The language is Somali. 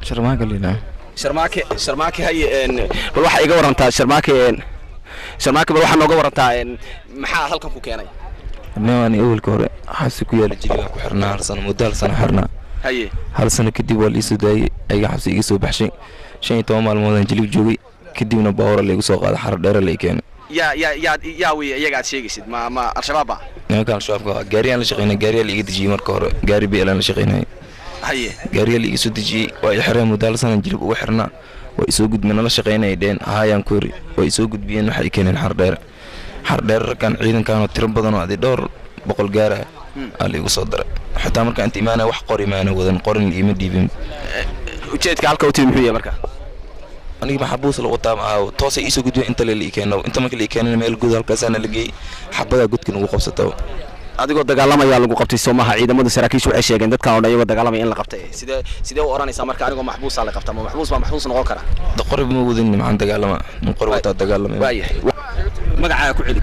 sharmaake lina sharmaake hay bal waxa iga warantaa sharmaake bal waxa nooga warantaa maxaa halkan ku keenay annaani awalka hore xabsi ku yaala jiliga ku xirnaa hal sano muddo hal sano xirnaa haye hal sano kadib waa liisu daayay ayaga xabsi iga soo baxshay 15 maalmood aan jilib joogay kadibna baawar la igu soo qaaday xar dheer la keenay yaa way iyaga aad sheegaysid ma al-shabaab nimanka al-shabaabka gaariyan la shaqeynay gaariya la iga dejiyay marka hore gaari bay la shaqeynay haye gaariya la iga soo dejiyay waa xireen muddo hal sano jilib ugu xirnaa way soo gudbeen la shaqeynay dheen haayaan koori way soo gudbiyeen waxay keeneen xar dheer kan ciidankan oo tiro badan oo adi dhowr boqol gaara ali ugu soo daray xataa marka inta imaana wax qori maana wadan qorin iyo madibin ujeedka halka uu tii muxuu yahay marka aniga maxbuus la wataa toos ay soo gudbeen inta la keenay inta markii la keenay meel guud halkaas aan la geeyay xabada gudkan ugu qabsato adigoo dagaalamaya lagu qabtay Soomaha ciidamada saraakiishu waxay sheegeen dadka oo dhayo dagaalamay in la qabtay sidee u oranaysaa marka anigoo maxbuus la qabtay maxbuus noqon kara qorib ma wadin macaan dagaalama qor wata dagaalamay magacaaga ku celi